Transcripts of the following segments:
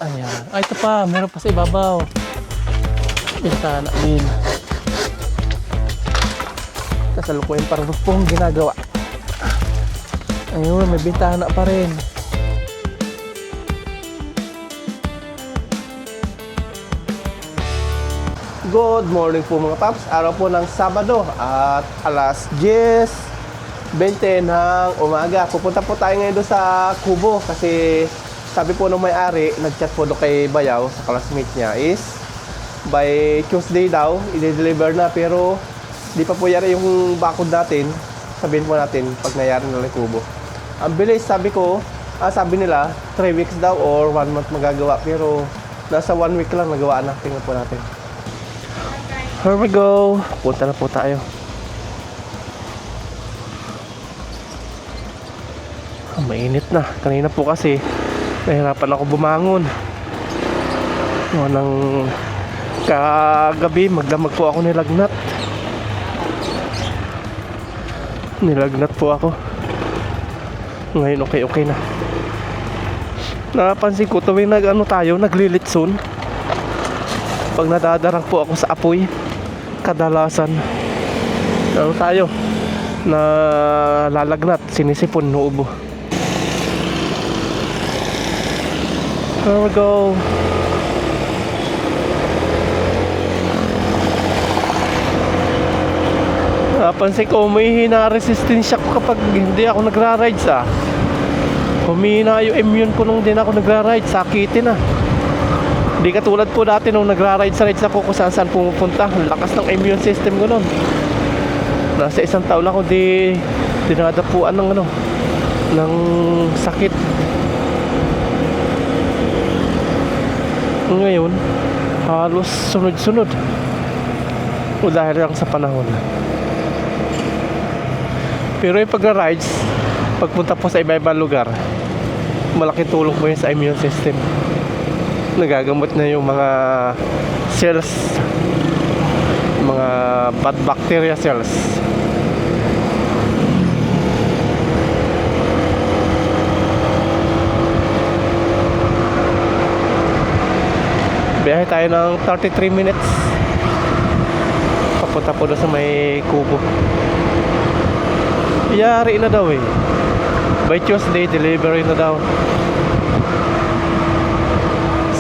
Ayan. Ay, ito pa. Meron pa sa ibabaw. Bintana din. Kasalukuyan para pong ginagawa. Ayun, may bintana pa rin. Good morning po mga paps. Araw po ng Sabado at alas 10:20 ng umaga. Pupunta po tayo ngayon doon sa Kubo kasi sabi po nung may-ari, nag-chat po doon kay Bayaw sa classmate niya is by Tuesday daw, i-deliver na pero di pa po yari yung bakod natin. Sabihin po natin pag nayari na lang Kubo. Ang bilis, sabi nila 3 weeks daw or 1 month magagawa pero nasa 1 week lang nagawa na. Tingnan po natin. Here we go. Punta na po tayo. Mainit na. Kanina po kasi nahirapan ako bumangon. Nang kagabi magdamag po ako nilagnat. Nilagnat po ako. Ngayon okay na. Napansin ko tuwing naglilitson. Pag nadadarang po ako sa apoy, kadalasan na lalagnat, sinisipon, nuubo. Here we go. Napansin ko humihina resistensya ko kapag hindi ako nagra-rides humihina yung immune ko nung din ako nagra-ride, sakitin na. Di katulad po dati nung nagra-rides ako kung saan pumupunta. Lakas ng immune system ko nun. Nasa 1 taon ako dinadapuan ng sakit. Ngayon halos sunod-sunod o dahil lang sa panahon. Pero yung pagra-rides, pagpunta po sa iba-ibang lugar, malaking tulong po yun sa immune system. Nagagamot na yung mga cells, mga bad bacteria cells. Biyahe tayo ng 33 minutes papunta po doon sa may Kubo. Yari na daw by Tuesday delivery na daw.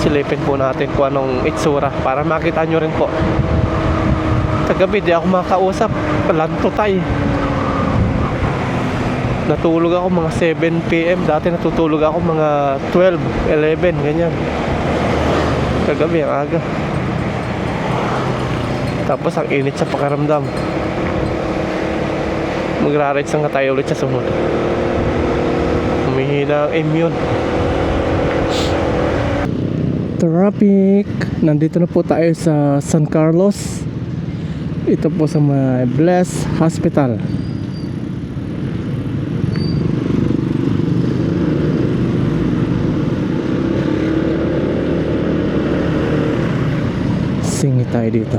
Silipin po natin kung anong itsura para makita nyo rin po. Kagabi di ako makausap, lanto tayo. Natulog ako mga 7 PM. Dati natutulog ako mga 12, 11, ganyan. Kagabi ang aga. Tapos ang init sa pakiramdam. Magra-rides nga tayo ulit sa sunod. Humihina ang immune. Traffic. Nandito na po tayo sa San Carlos. Ito po sa may Bless Hospital. Singi tayo dito.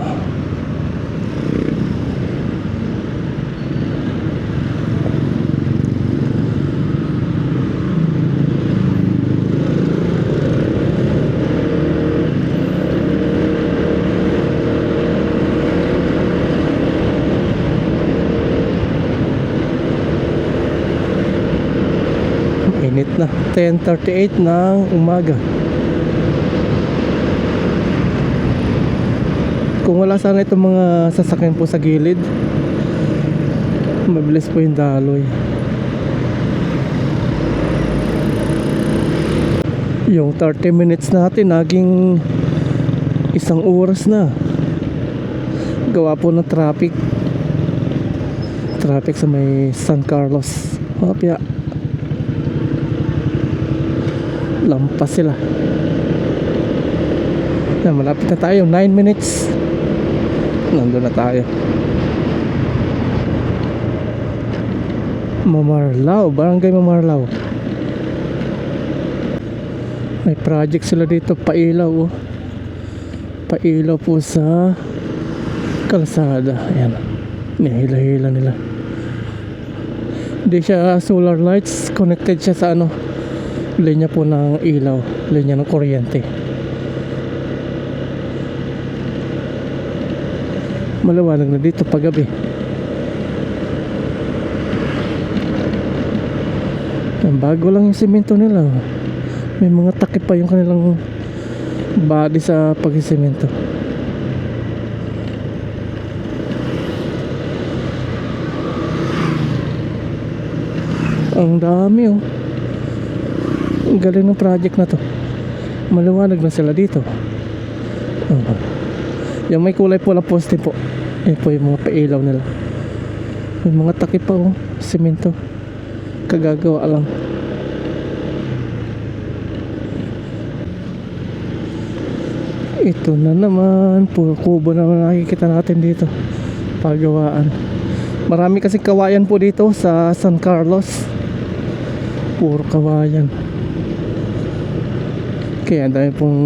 Init na, 10:38 ng umaga. Kung wala sana itong mga sasakyan po sa gilid, mabilis po yung daloy. Yung 30 minutes natin naging 1 oras na. Gawa po ng traffic sa may San Carlos. Hopya, lampas sila. Malapit na tayo, 9 minutes nandun na tayo. Mamarlao, Barangay Mamarlao. May project sila dito, pailaw pailaw po sa kalsada. Ayan, nihila-hila nila. Hindi siya solar lights, connected siya sa linya po ng ilaw, linya ng kuryente. Maliwanag na dito paggabi. Bago lang yung semento nila. May mga takip pa yung kanilang body sa pagsisemento. Ang dami oh. Ang galing ng project na to. Maliwanag na sila dito. Yung may kulay pula poste po. Yan po yung mga pailaw nila. May mga takip pa oh. Semento. Kagagawa lang. Ito na naman. Puro kubo naman nakikita natin dito. Pagawaan. Marami kasi kawayan po dito sa San Carlos. Puro kawayan. Kaya dahil pong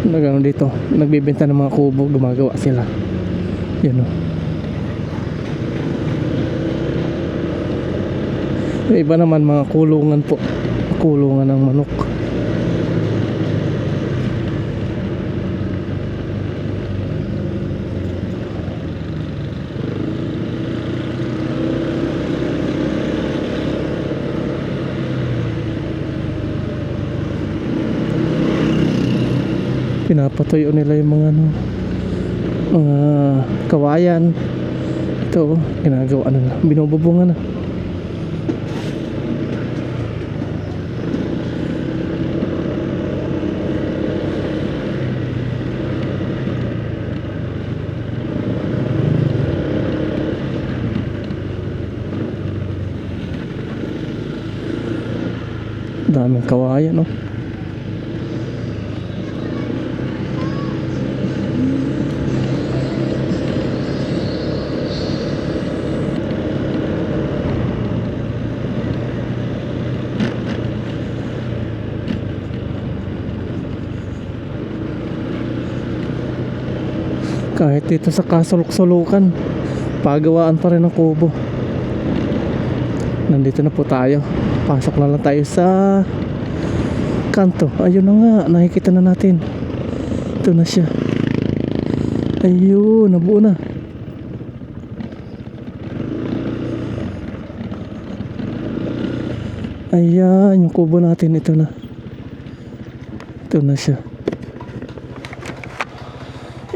nagano dito, nagbibenta ng mga kubo, gumagawa sila. Yan o. Yung iba naman mga kulungan po. Kulungan ng manok. Pinapatuyo nila yung mga ano, mga kawayan. Ito ginagawa na, binububungan na. Daming kawayan no. Kahit dito sa kasulok-sulukan, pagawaan pa rin ng kubo. Nandito na po tayo. Pasok na lang tayo sa kanto. Ayun na nga, nakikita na natin. Ito na siya. Ayun, nabuo na. Ayan, yung kubo natin, ito na. Ito na siya.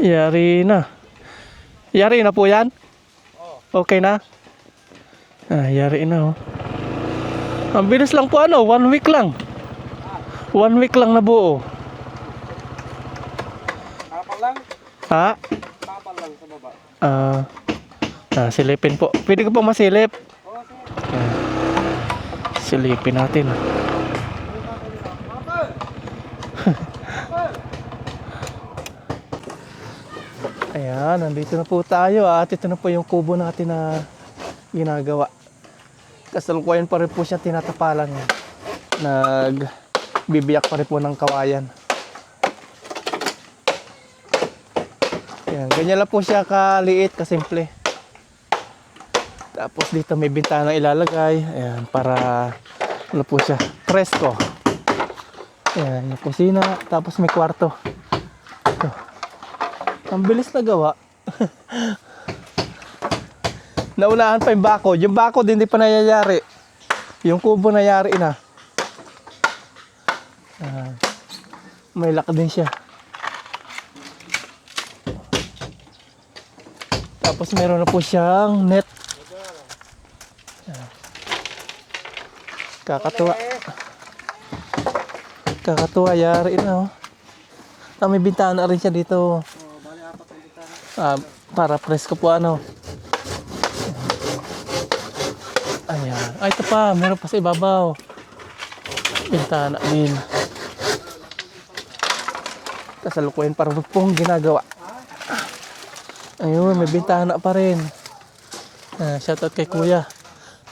Yari na. Yari na po yan? Okay na? Yari na oh. Ang bilis lang po ano, 1 week lang. 1 week lang na buo. Kapal lang? Ha? Kapal lang sa baba. Silipin po. Pwede ko po masilip? Silipin natin. Ayan, nandito na po tayo at ito na po yung kubo natin na ginagawa. Kasalukuyan pa rin po siya tinatapalan. Nagbibiyak pa rin po ng kawayan. Ayan, ganyan lang po siya kaliit, kasimple. Tapos dito may bintana ilalagay. Ayan, para ano po siya, presko. Ayan, yung kusina. Tapos may kwarto. Ito. Ang bilis na gawa. Naunahan pa yung bakod. Yung bakod hindi pa nangyayari. Yung kubo nangyari na. May lock din siya. Tapos meron na po siyang net. Kakatuwa. Kakatuwa, yari na oh. May bintana rin siya dito. Para presko po ano. Ayan. Ito pa, meron pa sa ibabaw. Bintana din. Kasalukuyan para pong ginagawa. Ayun, may bintana pa rin. Shoutout kay kuya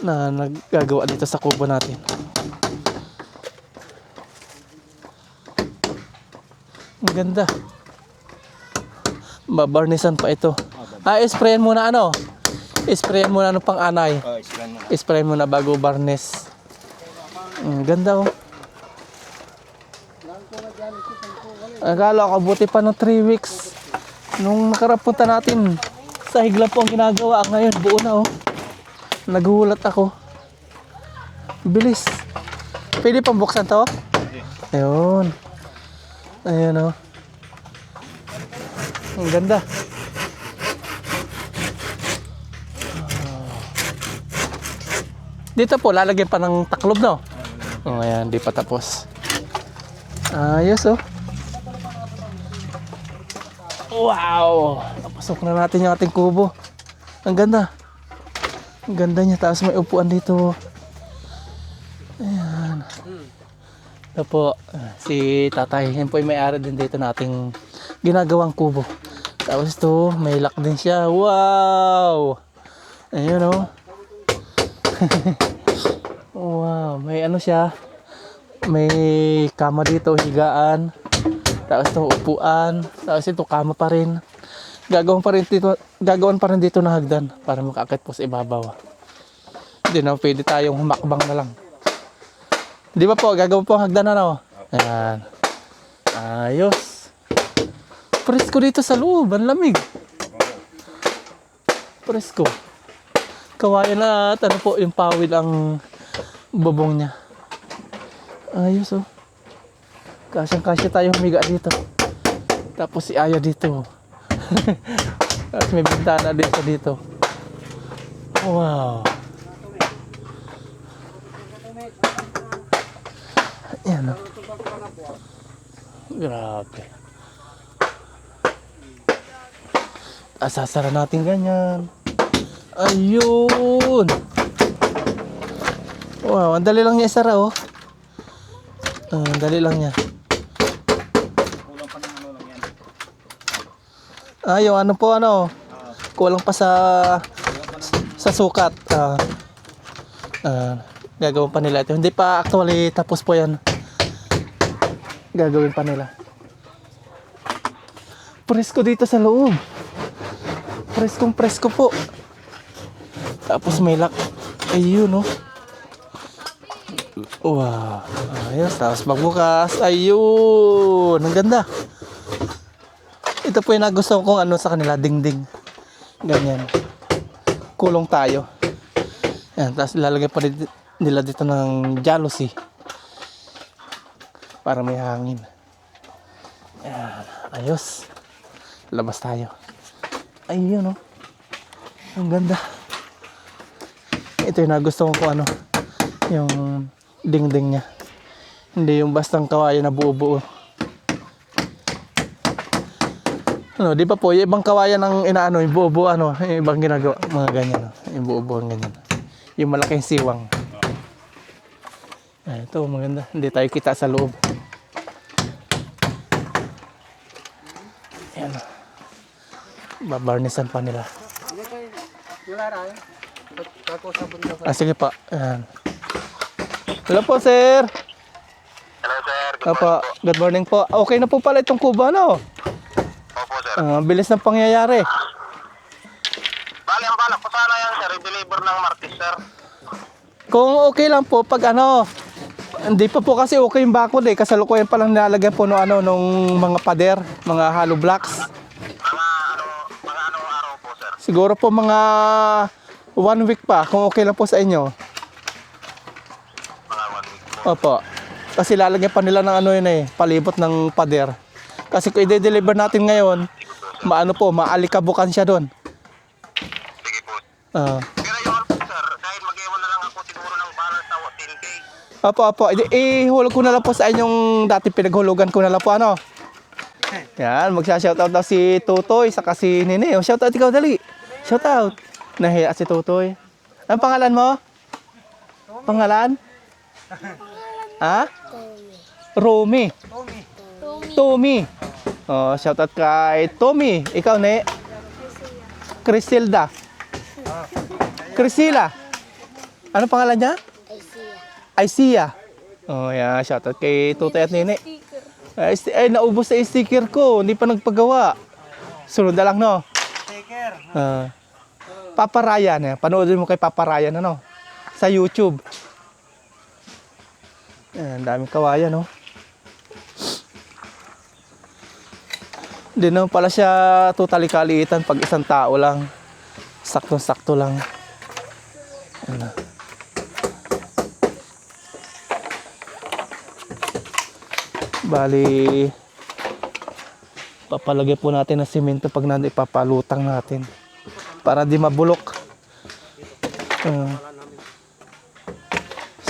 na naggagawa dito sa kubo natin. Ang ganda. Babarnisan pa ito. Sprayan muna ano? Sprayan muna ano pang anay. Ispan mo na. Sprayan muna bago barnes. Ganda oh. Akala ko buti pa ng 3 weeks. Nung nakarapunta natin, sahig lang po ang ginagawa. Ngayon, buo na oh. Nagulat ako. Bilis. Pwede pang buksan to? Ayun. Ayun oh. Ang ganda. Dito po, lalagyan pa ng taklob, no? Oh, ayan, di pa tapos. Ayos, oh. Wow! Napasok na natin yung ating kubo. Ang ganda. Ang ganda niya. Tapos may upuan dito. Ayan. Ito po, si tatay. Yan po yung may-ari din dito nating ginagawang kubo. Tapos ito, may lock din siya. Wow! Ayun, oh. Wow, may ano siya. May kama dito, higaan. Tapos ito upuan. Tapos ito kama pa rin. Gagawin pa rin dito na hagdan para makakit po sa ibabaw. Hindi na pwede tayong humakbang na lang. Di ba po, gagawin po ang hagdan na no? Ayan. Ayos. Presko dito sa loob, ang lamig. Presko. Kawayan na at ano po, yung pawid ang bubong niya. Ayos oh. Kasyang-kasya tayo humiga dito. Tapos si Aya dito. Tapos may bintana din sa dito. Wow. Ayan oh. Grabe. Sasara natin ganyan. Ayun. Wow, ang dali lang niya isara oh. Ang dali lang niya. Yung ano po ano. Kulang pa sa sukat. Gagawin pa nila ito. Hindi pa actually tapos po yan. Gagawin pa nila. Presko dito sa loob. Preskong presko po. Tapos may lock. Ayun oh. Wow. Ayos. Tapos magbukas. Ayun. Ang ganda. Ito po yung nagustuhan kong ano sa kanila. Dingding. Ganyan. Kulong tayo. Yan. Tapos lalagay pa nila dito ng jealousy. Para may hangin. Yan. Ayos. Labas tayo. Ayun oh. Ang ganda. Ito yung nagustuhan ko ano. Yung dingding niya. Hindi yung bastang kawayan na buo-buo. Ano, di ba po, yung ibang kawayan ng inaano, yung buo-buo ano, yung ibang ginagawa, mga ganyan, yung buo-buo ganyan. Yung malaking siwang. Ito, maganda. Hindi tayo kita sa loob. Ayan. Babarnisan pa nila. Sige pa. Ayan. Hello po, sir. Hello sir, Opo, good morning po. Okay na po pala itong kubo, ano? opo sir. Bilis ng pangyayari. Bali, ang balak ko sana yan sir, i-deliver ng Martes sir. Kung okay lang po, pag ano, hindi pa po kasi okay yung bakod eh. Kasalukuyan pa lang nilalagyan po no, ano, nung mga pader, mga hollow blocks. Mga anong araw po sir? Siguro po mga 1 week pa, kung okay lang po sa inyo. Mga 1 week po. Opo. Kasi lalagyan pa nila ng ano yun eh, palibot ng pader. Kasi kung i-deliver natin ngayon, maano po, maalikabukan siya doon. Sige po. Ah. Pero yung ano po sir, kahit mag-iwan na lang ako siguro ng balance na 10K. Opo. Ihulog ko na lang po sa inyong dati pinaghulugan ko na lang po ano. Yan, magsha-shoutout daw si Tutoy saka si Nene. O, shoutout ikaw dali. Shoutout. Nahiya si Tutoy. Ang pangalan mo? Pangalan? Ha? Romy. Tommy. Oh, shoutout kay Tommy. Ikaw, Ne? Crisilda. Crisila. Ano pangalan niya? Isia. Oh, yeah. Shoutout kay Tutoy at Nene. Ay, naubos na yung sticker ko. Hindi pa nagpagawa. Sunod na lang, no? Sticker. Papa Ryan. Panoodin mo kay Papa Ryan, ano? Sa YouTube. Ang daming kawayan, no? Hindi naman pala siya totally kaliitan pag isang tao lang. Saktong-sakto lang. Ano. Bali, papalagay po natin ng simento pag ipapalutang natin. Para di mabulok.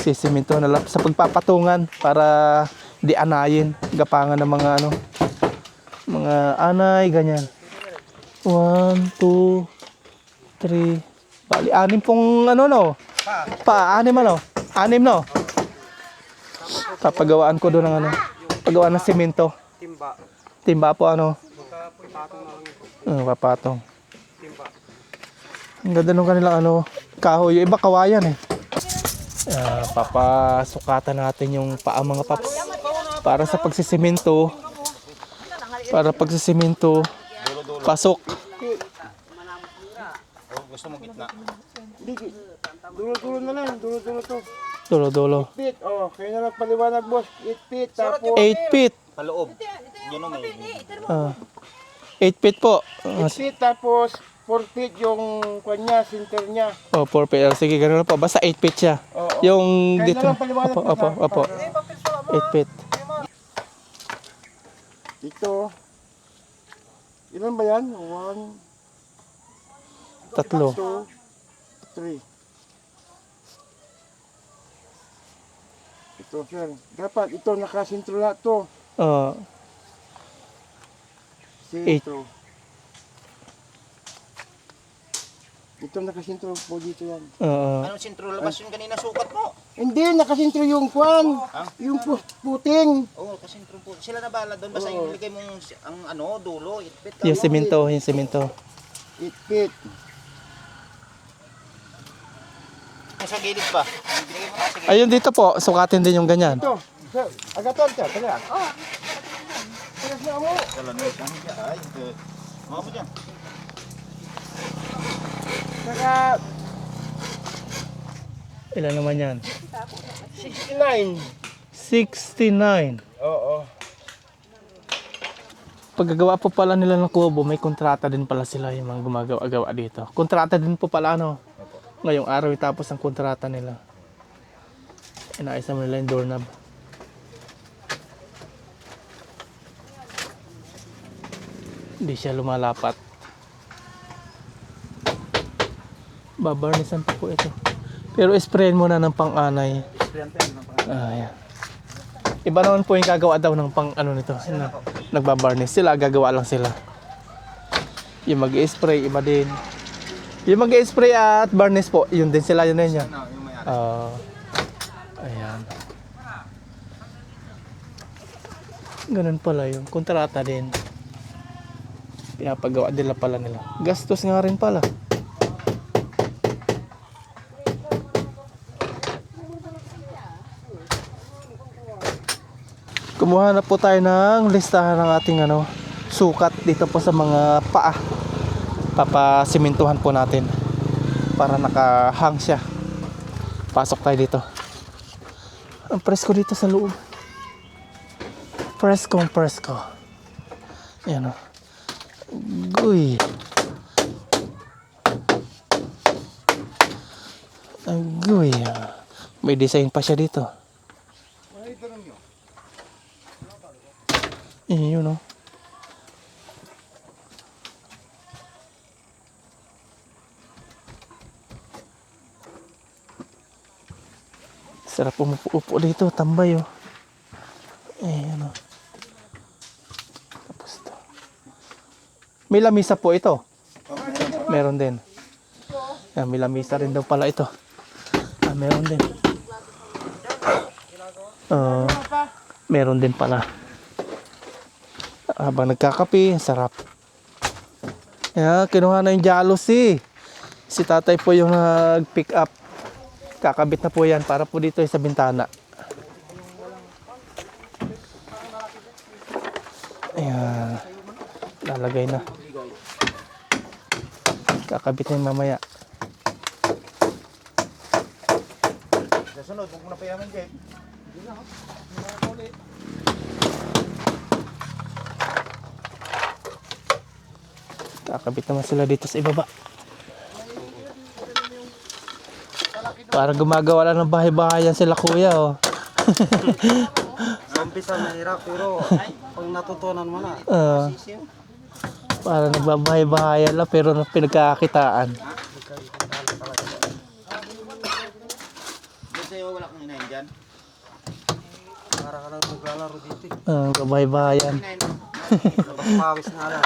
Sisimento na lang sa pagpapatungan para di anayin. Gapangan ng mga ano. Mga anay, ganyan. 1, 2, 3. Bali, 6 pong ano no? 6 ano? 6 no? Papagawaan ko doon ng ano? Pagawaan ng simento. Timba. Timba po ano? Patong na lang ito. Papatong. Timba. Ang ganda nung kanilang ano, kahoy. Yung iba kawayan eh. Papasukatan natin yung paa mga paps. Para sa pagsisimento. Para pagsisimento. Pasok. Gusto mo gitna? Dulo-dulo na lang. Dulo-dulo to. Dolo-dolo. 8 feet. Oh, kaya na lang paliwanag boss. 8 feet. Tapos 8 feet. Paloob. Yun o may. 8 feet po. 8 feet. Tapos 4 feet yung kanya, center niya. 4 feet. Sige, ganun na po. Basta 8 feet siya. Oo. Yung Kaya dito. na lang paliwanag Opo, po, opo, ha? opo. 8 feet. Ito. Ilan ba yan? 1, Tatlo. 2, 3. Ito, sir. Dapat ito nakasintro lahat to. Sintro. Ito nakasintro po dito yan. Anong sintro labas yung kanina sukat mo? Hindi, nakasintro yung kwan. Yung puting. Oo, kasintro po. Sila na bala doon. Basta yung iligay mong ang ano, dulo, 8 feet. Yung simento, yung simento. 8 feet. Sa gilid pa. Yung binigay mo na sa gilid. Ayun dito po, sukatin din yung ganyan. Ito. Sir, agaton sir. Kaya. Tigas na mo. Wala na isang hiya. Ay, mga po dyan. Saka Ilan naman yan? 69. 69. Oo. Paggagawa po pala nila ng kubo, may kontrata din pala sila yung mga gumagawa-gawa dito. Kontrata din po pala ano. Ngayong araw tapos ang kontrata nila. Inaayos naman nila yung doorknob. Hindi siya lumalapat. Babarnisan pa po ito. Pero sprayin muna ng pang-anay. Ayan. Iba naman po yung gagawa daw ng pang ano nito. Nagbabarnish. Sila gagawa lang sila. Yung mag-spray, iba din. Yung mag-spray at varnish po, yun din sila, yun din yan. Ayan. Ganun pala yung kontrata din. Pinapagawa nila pala nila. Gastos nga rin pala. Kumuha na po tayo ng listahan ng ating ano, sukat dito po sa mga paa. Papasimintuhan po natin para nakahang siya. Pasok tayo dito. Ang presko dito sa loob. Presko. Ayan o. Guy. Agoy. May design pa siya dito. Yun o. Sarap umupo dito, tambay oh. Ayan oh. Tapos to. May lamisa po ito. Meron din. Ayan, may lamisa rin daw pala ito. Meron din. Meron din pala. Habang nagkakape, sarap. Ayan, kinuha na yung jealousy. Si tatay po yung nag-pick up. Kakabit na po yan para po dito sa bintana. Ayan. Lalagay na. Kakabit na yung mamaya. Sa sunod, huwag mo na payaman dyan. Kakabit naman sila dito sa ibaba. Para gumagawa lang ng bahay-bahayan sila kuya, oh. Sa umpisa mahirap pero pag natutunan mo na. Para nagbabahay-bahayan lang pero pinagkakakitaan. Para ka lang maglalaro dito. Babahay-bahayan. Labas pawis na lang.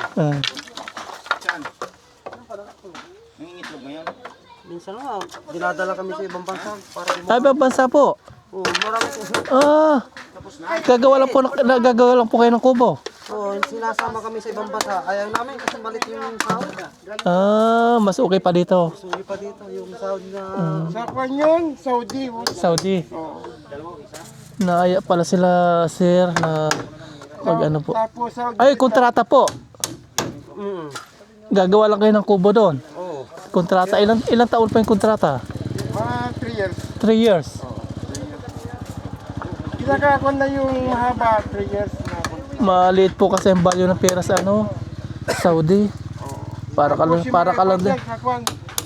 Minsan nga, dinadala kami sa ibang bansa para Ay, bansa po. marami po. Gagawa lang po kayo ng kubo. Sinasama kami sa ibang bansa. Ayaw namin kasi malit yung sahod. Mas okay pa dito. Sugi pa dito yung sahod na... Sa kwan yun, Saudi. Saudi. Naaya pala sila, sir, na mag-ano po. Tapos Saudi. Ay, kontrata po. Gagawa lang kayo ng kubo doon. Oo. Kontrata, ilang taon pa yung kontrata? 3 years. 3 years. Kinakakon na yung mahaba, 3 years na. Maliit po kasi ang value ng pera sa Saudi. Para ka lang din.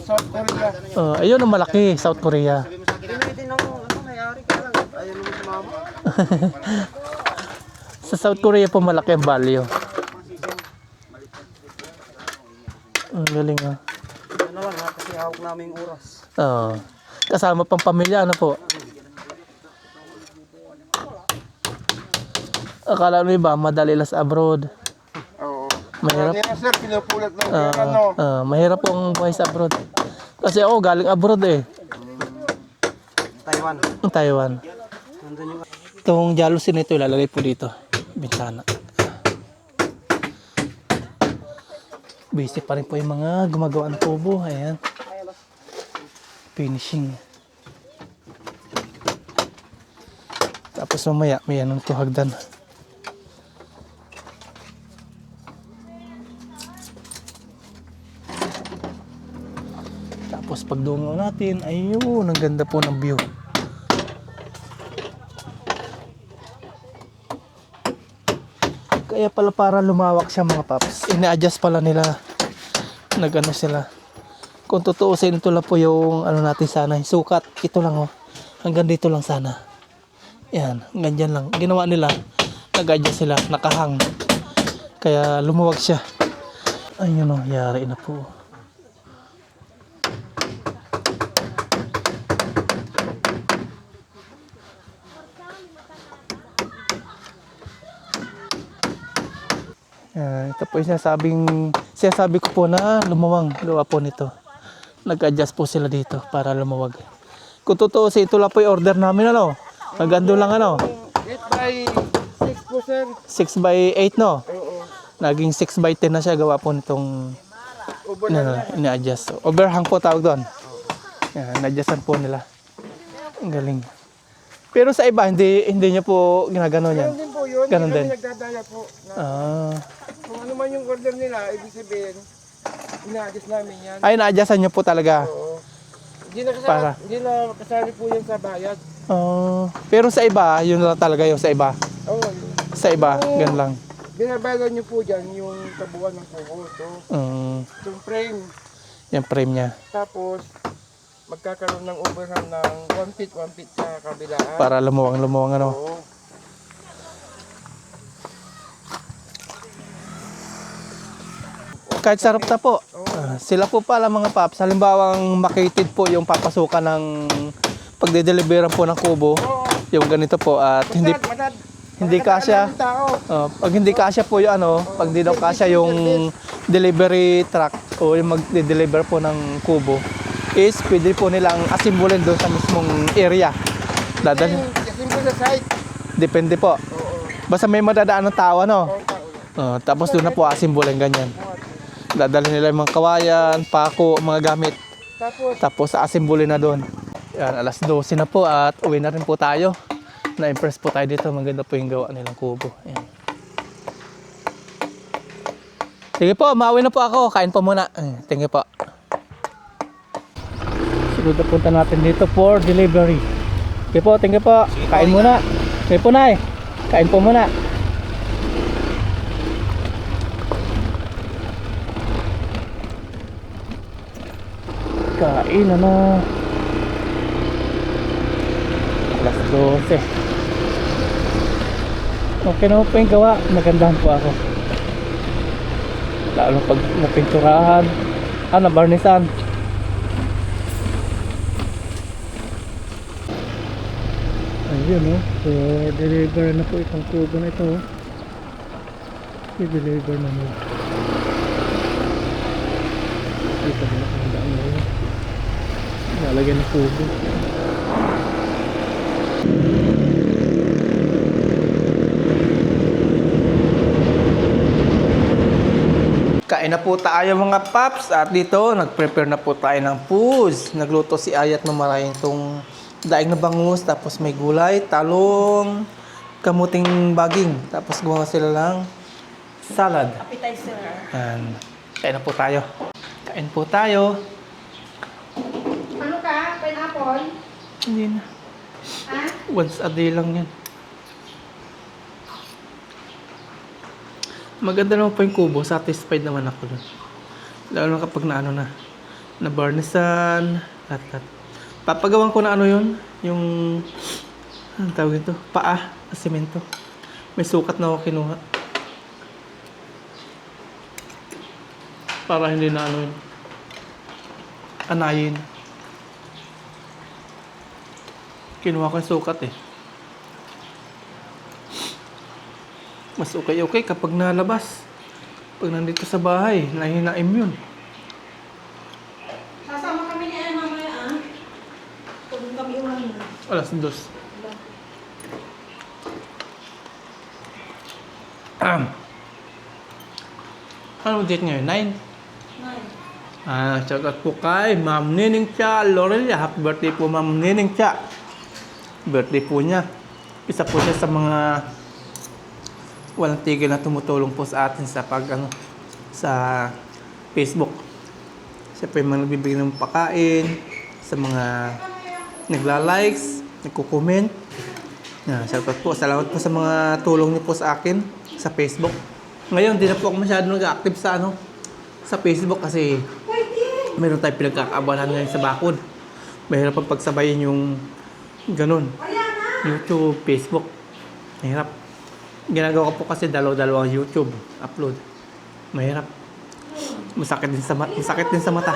South Korea. Ayun ang malaki, South Korea. Pinitin ako, mayari ka lang. Ayaw naman sumama. Sa South Korea po malaki ang value. Ang galing ah. Yan na lang ha, kasi hawak namin yung oras. Kasama pang pamilya, ano po? Akala nyo ba, madali lang sa abroad. Oo. Mahirap. Kaya sir, pinupulat ng pera, no? Mahirap pong buhay sa abroad. Kasi ako galing abroad eh. Taiwan. Taiwan. Nandun yung... Itong jalousie nito ilalagay po dito. Bintana. Busy pa rin po yung mga gumagawa ng kubo. Ayan. Finishing. Tapos mamaya may anong tuhagdan. Tapos pag dungaw natin, ayun, ang ganda po ng view. Kaya pala para lumawak siya mga paps. Ina-adjust pala nila. Nag-ano sila. Kung tutuusin ito lang po yung ano natin sana, yung sukat. Ito lang oh. Hanggang dito lang sana. Yan, ganyan lang. Ginawa nila. Nag-adjust sila, nakahang. Kaya lumawak siya. Ayun oh, yari na po. Ito po yung sinasabi ko po na lumawang luwa po nito. Nag-adjust po sila dito para lumawag. Kung totoo ito lang po yung order namin ano. Magando lang ano. 8 by 6 po sir. 6 by 8 no. Oo. Naging 6 by 10 na siya gawa po nitong ina-adjust. Overhang po tawag doon. Yan, na-adjustan po nila. Ang galing. Pero sa iba, hindi niya po ginagano yan. Ganun din po yun. Ganun Hindi din. kami nagdadaya po. Kung ano man yung order nila, ibig sabihin, ina-adjust namin yan. Ay, na-adjustan niyo po talaga. Oo. Hindi na Para? hindi na kasali po yan sa bayad. Pero sa iba, yun lang talaga yung sa iba. Oo. Yun. Sa iba, ganun lang. Binabayaran nyo po dyan yung kabuuan ng kuko. So, yung frame. Yung frame niya. Tapos, magkakaroon ng overhang ng 1 feet sa kabilaan. Para lumuwang ano. Oo. Kahit sarap na po. Sila po pala mga paps. Halimbawang makitid po yung papasukan ng pagde-deliveran po ng kubo. Yung ganito po at hindi kasya. Pag hindi kasya po yung ano, pag di daw kasya yung delivery truck o yung magde-deliver po ng kubo is pwede po nilang asimbulin doon sa mismong area. Dadalhin. Kasi po sa site. Depende po. Basta may madadaan ng tao ano. Tapos doon na po asimbulin ganyan. Dadalhin nila yung mga kawayan, pako, mga gamit. Tapos asimbulin na doon. Yan, alas 12 na po at uwi na rin po tayo. Na-impress po tayo dito. Maganda po yung gawa nilang kubo. Ayan. Sige po, mauwi na po ako. Kain po muna. Thank you po. Sunod na punta natin dito for delivery. Sige po, thank you po. Kain muna. Sige po, Nay. Kain po muna. Kain na. Alas 12. Okay na po yung gawa. Nagandahan po ako. Lalo pag napinturahan. Nabarnisan. Ayun o. So, deliver na po itong kubo na ito. I-deliver na mo. Ito na ang daan mo. Nalagyan ng kubo. Kain na po tayo mga paps at dito nag-prepare na po tayo ng foods. Nagluto si Ayat ng maraming itong daing na bangus, tapos may gulay, talong, kamuting baging, tapos gumawa sila ng salad. Appetizer. And, kain na po tayo. Kain po tayo. Ano ka? Pineapple? Hindi na. Ha? Once a day lang yan. Maganda naman po yung kubo. Satisfied naman ako dun. Lalo na kapag na ano na. Na barnisan. Lahat. Papagawan ko na ano yun. Yung anong tawag ito? Paa. Na semento. May sukat na ako kinuha. Para hindi na ano yun. Anayin. Kinuha ko yung sukat eh. Mas okay kapag nalabas. Pag nandito sa bahay, nahinaim yun. Sasama kami ni Emma mamaya, Pag kami uwan na. Alas 2. Ano date ngayon? 9? Shout out po kay Ma'am Nining Cha Lorelia. Happy birthday po Ma'am Nining Cha. Birthday po niya. Isa po siya sa mga walang tigil na tumutulong po sa atin sa sa Facebook. Siya po yung mga nagbibigay ng pakain, sa mga nagla-likes, nagko-comment. Shout out po. Salamat po sa mga tulong niyo po sa akin sa Facebook. Ngayon, di na po ako masyado nag-active sa sa Facebook kasi meron tayong pinagkakaabalan ngayon sa bakod. Mahirap pang pagsabayin yung ganun. YouTube, Facebook. Mahirap. Ginagawa ko po kasi dalaw-dalawang YouTube upload. Mahirap. Masakit din sa mata.